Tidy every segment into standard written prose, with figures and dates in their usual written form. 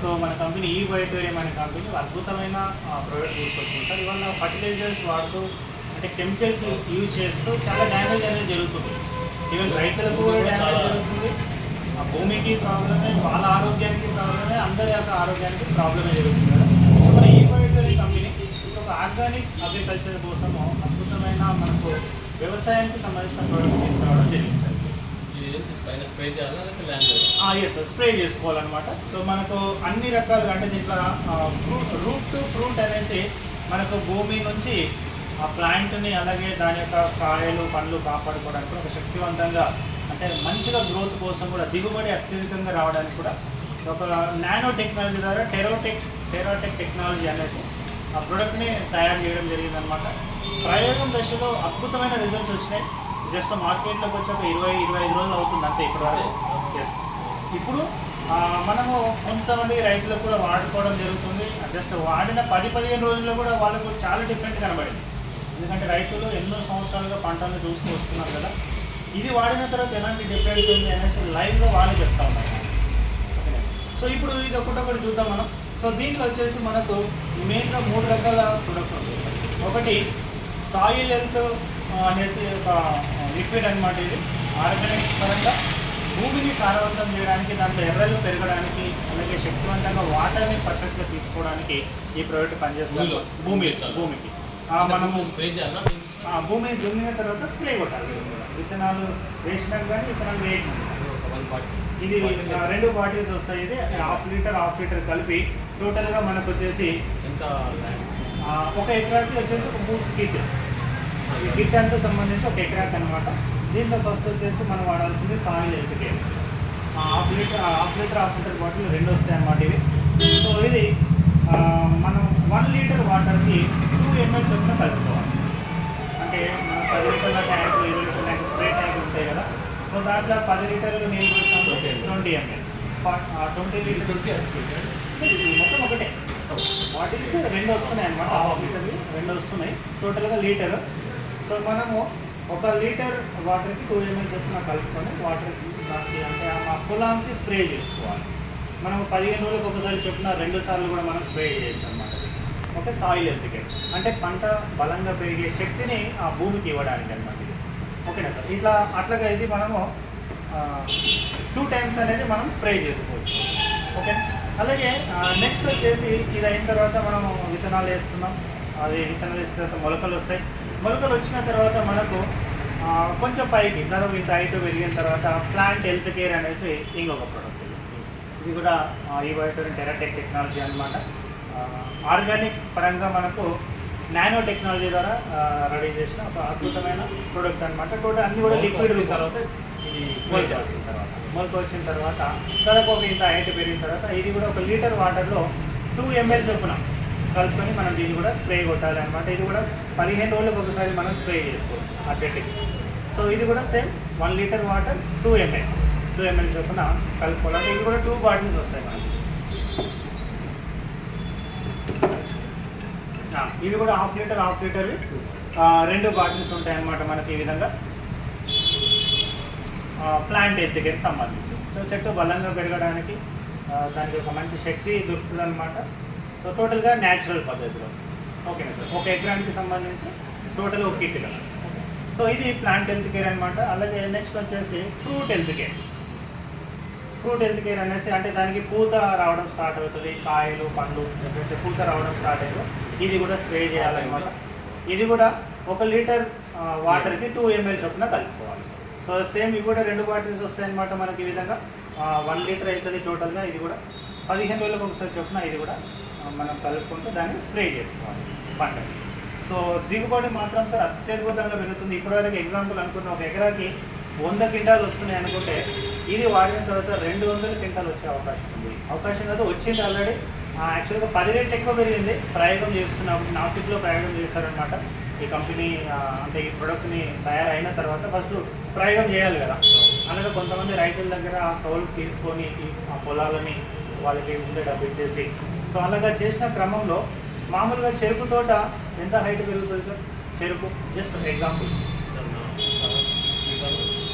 మనకు మన కంపెనీ ఈ వైటోరియం అనే కంపెనీ అద్భుతమైన ప్రోడక్ట్ తీసుకొచ్చింది సార్. ఇవాళ ఫర్టిలైజర్స్ వాడుతూ అంటే కెమికల్కి యూజ్ చేస్తూ చాలా డ్యామేజ్ అనేది జరుగుతుంది. ఈవెన్ రైతులకు కూడా డ్యామేజ్ జరుగుతుంది, భూమికి ప్రాబ్లమే, వాళ్ళ ఆరోగ్యానికి ప్రాబ్లమే, అందరి యొక్క ఆరోగ్యానికి ప్రాబ్లమే జరుగుతుంది కదా. సో మన ఈ వైటోరియం కంపెనీ ఒక ఆర్గానిక్ అగ్రికల్చర్ కోసము అద్భుతమైన మనకు వ్యవసాయానికి సంబంధించిన ప్రోడక్ట్ తీసుకురావడం జరిగింది సార్. స్ప్రే చేయాలా? ఎస్ సార్, స్ప్రే చేసుకోవాలన్నమాట. సో మనకు అన్ని రకాలుగా అంటే దీంట్లో రూట్ టు ఫ్రూట్ అనేసి మనకు భూమి నుంచి ఆ ప్లాంట్ని అలాగే దాని యొక్క కాయలు పండ్లు కాపాడుకోవడానికి కూడా ఒక శక్తివంతంగా అంటే మంచిగా గ్రోత్ కోసం కూడా దిగుబడి అత్యధికంగా రావడానికి కూడా ఒక నానో టెక్నాలజీ ద్వారా టెరాటెక్ టెక్నాలజీ అనేసి ఆ ప్రోడక్ట్ని తయారు చేయడం జరిగిందనమాట. ప్రయోగం దశలో అద్భుతమైన రిజల్ట్స్ వచ్చినాయి. జస్ట్ మార్కెట్లోకి వచ్చి ఒక 20-25 రోజులు అవుతుంది అంతే ఇప్పటివరకు. ఎస్, ఇప్పుడు మనము కొంతమంది రైతులకు కూడా వాడుకోవడం జరుగుతుంది. జస్ట్ వాడిన 10-15 రోజుల్లో కూడా వాళ్ళకు చాలా డిఫరెంట్ కనబడింది. ఎందుకంటే రైతులు ఎన్నో సంవత్సరాలుగా పంటలను చూస్తూ వస్తున్నారు కదా, ఇది వాడిన తర్వాత ఎలాంటి డిఫరెన్స్ ఉంది అనేసి లైవ్గా వాళ్ళు చెప్తా ఉన్నారు. సో ఇప్పుడు ఇది ఒకటొకటి చూద్దాం మనం. సో దీంట్లో వచ్చేసి మనకు మెయిన్గా 3 రకాల ప్రొడక్ట్ ఉంది. ఒకటి సాయిల్ హెల్త్ అనేసి ఒక లిక్విడ్ అనమాట. ఇది ఆర్గానిక్ పరంగా భూమిని సారవంతం చేయడానికి, దాంట్లో ఎర్రలు పెరగడానికి, అలాగే శక్తివంతంగా వాటర్ని పర్ఫెక్ట్గా తీసుకోవడానికి ఈ ప్రోడక్ట్ పనిచేస్తుంది. భూమికి మనము స్ప్రే చేయాలా? భూమి దున్నిన తర్వాత స్ప్రే కొట్టాలి. విత్తనాలు వేసినాక కానీ విత్తనాలు వేయకుండా ఇది 2 బాటిల్స్ వస్తాయి. ఇది 1/2 లీటర్ కలిపి టోటల్గా మనకు వచ్చేసి ఎంత 1 ఎకరాకి వచ్చేసి ఒక 3 కిట్. ఈ కిట్ అంతా సంబంధించి 1 ఎకరాకి అనమాట. దీంట్లో ఫస్ట్ వచ్చేసి మనం వాడాల్సింది soil health care. 1/2 litre bottle 2 వస్తాయి అన్నమాట ఇవి. సో ఇది మనం 1 లీటర్ వాటర్కి 2 ml చొప్పున కలుపుకోవాలి. అంటే మనం 10 లీటర్ల ట్యాంక్, 20 లీటర్ల ట్యాంక్, స్ప్రే ట్యాంక్ ఉంటాయి కదా. సో దాంట్లో 10 లీటర్లు నీళ్ళు పోసినప్పుడు 20 ml, 20 లీటర్ మొత్తం ఒకటే బాటిల్స్ 2 వస్తున్నాయి అన్నమాట. 1/2 లీటర్లు 2 వస్తున్నాయి, టోటల్గా లీటర్. సో మనము 1 లీటర్ వాటర్కి 2 ml చొప్పున కలుపుకొని వాటర్కి దానికి అంటే ఆ పొలానికి స్ప్రే చేసుకోవాలి. మనం 15 రోజులకు ఒకసారి చొప్పున 2 సార్లు కూడా మనం స్ప్రే చేయొచ్చు అన్నమాట. ఓకే, సాయిల్ హెల్త్ కేర్ అంటే పంట బలంగా పెరిగే శక్తిని ఆ భూమికి ఇవ్వడానికి అన్నమాట ఇది. ఓకేనా సార్? అట్లాగా ఇది మనము 2 టైమ్స్ అనేది మనం స్ప్రే చేసుకోవచ్చు. ఓకే, అలాగే నెక్స్ట్ వచ్చేసి ఇది అయిన తర్వాత మనం విత్తనాలు వేస్తున్నాం. అది విత్తనాలు వేసిన తర్వాత మొలకలు వస్తాయి. మొలకలు వచ్చిన తర్వాత మనకు కొంచెం పైకి దాదాపు ఇంత హైట్ పెరిగిన తర్వాత ప్లాంట్ హెల్త్ కేర్ అనేసి ఇంకొక ప్రోడక్ట్. ఇది కూడా ఈ వైటోరియం టెరాటెక్ టెక్నాలజీ అనమాట. ఆర్గానిక్ పరంగా మనకు నానో టెక్నాలజీ ద్వారా రెడీ చేసిన ఒక అద్భుతమైన ప్రోడక్ట్ అనమాట. టోటల్ అన్నీ కూడా లిక్విడ్ తర్వాత మొలక వచ్చిన తర్వాత దాదాపు ఒక ఇంత హైట్ పెరిగిన తర్వాత ఇది కూడా 1 లీటర్ వాటర్లో 2 ml చొప్పున కలుపుకొని మనం దీన్ని కూడా స్ప్రే కొట్టాలి అనమాట. ఇది కూడా 15 రోజులకు ఒకసారి మనం స్ప్రే చేసుకోవచ్చు ఆ చెట్టుకి. సో ఇది కూడా సేమ్ 1 లీటర్ వాటర్ 2 ml చొప్పున కలుపుకోవాలి. ఇది కూడా 2 బాటిల్స్ వస్తాయి మనకి. ఇవి కూడా 1/2 లీటర్ 2 బాటిల్స్ ఉంటాయి అన్నమాట మనకి. ఈ విధంగా ప్లాంట్ హెల్త్ కేర్కి సంబంధించి సో చెట్టు బలంగా పెరగడానికి దానికి ఒక మంచి శక్తి దొరుకుతుంది అనమాట. సో టోటల్గా న్యాచురల్ పద్ధతిలో. ఓకేనా సార్? 1 ఎకరానికి సంబంధించి టోటల్ 1 కిట్ కదా. సో ఇది ప్లాంట్ హెల్త్ కేర్ అనమాట. అలాగే నెక్స్ట్ వచ్చేసి ఫ్రూట్ హెల్త్ కేర్ అనేసి అంటే దానికి పూత రావడం స్టార్ట్ అవుతుంది. కాయలు పండ్లు ఎప్పుడైతే పూత రావడం స్టార్ట్ అయ్యిందో ఇది కూడా స్ప్రే చేయాలన్నమాట. ఇది కూడా 1 లీటర్ వాటర్కి 2 ml చొప్పున కలుపుకోవాలి. సో సేమ్ ఇవి కూడా 2 బాటిల్స్ వస్తాయి అన్నమాట మనకి. ఈ విధంగా 1 లీటర్ అవుతుంది టోటల్గా. ఇది కూడా 15 రోజులకు ఒకసారి చొప్పున ఇది కూడా మనం కలుపుకుంటూ దాన్ని స్ప్రే చేసుకోవాలి పంటకి. సో దిగుబడి మాత్రం సార్ అత్యద్భుతంగా పెరుగుతుంది. ఇప్పటివరకు ఎగ్జాంపుల్ అనుకున్న 1 ఎకరాకి 100 క్వింటాలు వస్తున్నాయి అనుకుంటే ఇది వాడిన తర్వాత 200 క్వింటాలు వచ్చే అవకాశం ఉంది. అవకాశం కాదు, వచ్చింది ఆల్రెడీ. యాక్చువల్గా 10 రెట్లు ఎక్కువ పెరిగింది. ప్రయోగం చేస్తున్నప్పుడు నాసిక్లో ప్రయోగం చేశారనమాట ఈ కంపెనీ. అంటే ఈ ప్రొడక్ట్ని తయారైన తర్వాత ఫస్ట్ ప్రయోగం చేయాలి కదా. అలాగే కొంతమంది రైతుల దగ్గర ఆ కౌలు తీసుకొని ఆ పొలాలని వాళ్ళకి ముందే డబ్బు ఇచ్చేసి సో అలాగా చేసిన క్రమంలో మామూలుగా చెరుకు తోట ఎంత హైట్ పెరుగుతుంది సార్? చెరుకు just example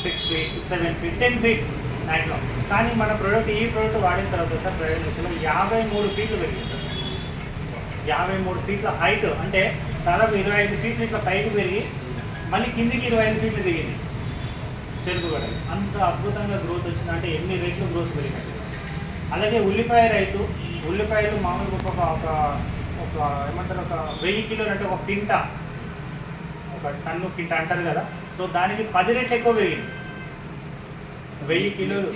6 feet, 7 feet, 10 feet maximum. కానీ మన ప్రోడక్ట్ ఈ ప్రోడక్ట్ వాడిన తర్వాత సార్ ప్రైవేట్ దశలో 53 ఫీట్లు పెరిగింది సార్. 53 ఫీట్ల హైట్ అంటే దాదాపు 25 ఫీట్లు ఇట్లా పైకి పెరిగి మళ్ళీ కిందికి 25 ఫీట్లు దిగింది చెరుకు గడలు. అంత అద్భుతంగా గ్రోత్ వచ్చింది, అంటే ఎన్ని రేట్లు గ్రోత్ పెరిగినట్టు. అలాగే ఉల్లిపాయ రైతు, ఉల్లిపాయలు మామూలుగా ఒక ఒక ఏమంటారు ఒక 1000 కిలోలు అంటే ఒక కింట, ఒక టన్ను కింట అంటారు కదా, సో దానికి 10 రెట్లు ఎక్కువ పెరిగింది. 1000 కిలోలు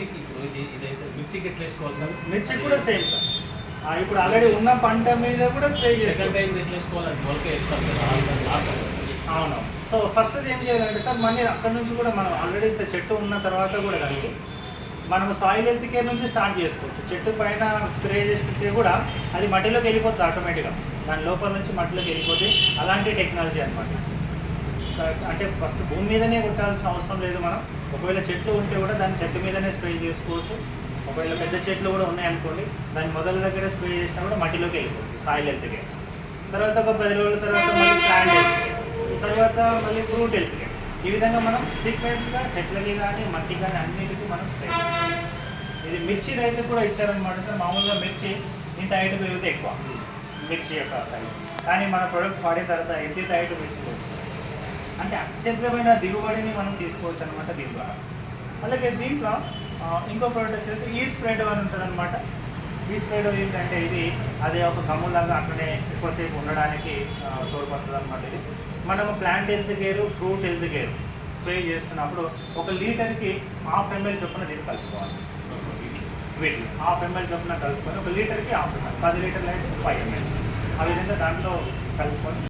మిర్చికి ఎట్లా వేసుకోవాలి సార్? మిర్చి కూడా సేమ్ సార్. ఇప్పుడు ఆల్రెడీ ఉన్న పంట మీద కూడా స్ప్రే సెకండ్ చేస్తాం. టైం ఎట్లా వేసుకోవాలి? మొలక ఎత్తారు కదా, అవును. సో ఫస్ట్ ఏం చేయాలంటే సార్ మళ్ళీ అక్కడ నుంచి కూడా మనం ఆల్రెడీ ఇంత చెట్టు ఉన్న తర్వాత కూడా దానికి మనం సాయిల్ హెల్త్ కేర్ నుంచి స్టార్ట్ చేసుకోవచ్చు. చెట్టు పైన స్ప్రే చేస్తే కూడా అది మట్టిలోకి వెళ్ళిపోతుంది ఆటోమేటిక్గా, దాని లోపల నుంచి మట్టిలోకి వెళ్ళిపోతే అలాంటి టెక్నాలజీ అనమాట. అంటే ఫస్ట్ భూమి మీదనే కొట్టాల్సిన అవసరం లేదు. మనం ఒకవేళ చెట్లు ఉంటే కూడా దాన్ని చెట్టు మీదనే స్ప్రే చేసుకోవచ్చు. ఒకవేళ పెద్ద చెట్లు కూడా ఉన్నాయనుకోండి, దాని మొదల దగ్గర స్ప్రే చేసినా కూడా మట్టిలోకి వెళ్ళిపోతుంది సాయిల్ హెల్త్ కేర్. తర్వాత ఒక 10 రోజుల తర్వాత మళ్ళీ ప్లాంట్ హెల్త్ కేర్, తర్వాత మళ్ళీ ఫ్రూట్ హెల్త్ కేర్. ఈ విధంగా మనం సీక్వెన్స్గా చెట్లకి కానీ మట్టి కానీ అన్నిటికీ మనం స్ప్రే చేయాలి. ఇది మిర్చి రైతు కూడా ఇచ్చారనమాట సార్. మామూలుగా మిర్చి ఇంత హైట్ పెరిగితే ఎక్కువ మిర్చి యొక్క సైజ్, కానీ మన ప్రొడక్ట్ వాడిన తర్వాత ఎంత హైట్ మిర్చి వస్తుంది, అంటే అత్యధికమైన దిగుబడిని మనం తీసుకోవచ్చు అనమాట దీని ద్వారా. అలాగే దీంట్లో ఇంకో ప్రోడక్ట్ వచ్చేసి ఈ స్ప్రెడ్ అని ఉంటుంది అనమాట. ఈ స్ప్రెడ్ ఏంటంటే ఇది అదే ఒక గమ్ములాగా అక్కడే ఎక్కువసేపు ఉండడానికి తోడ్పడుతుంది అనమాట. ఇది మనము plant health care, fruit health care spray చేస్తున్నప్పుడు 1 లీటర్కి 1/2 ml చొప్పున దీన్ని కలుపుకోవాలి. వీటిని 1/2 ml చొప్పున కలుపుకొని 1 లీటర్కి 1/2 ml, 10 లీటర్లు అయితే 5 ml, ఆ విధంగా దాంట్లో కలుపుకొని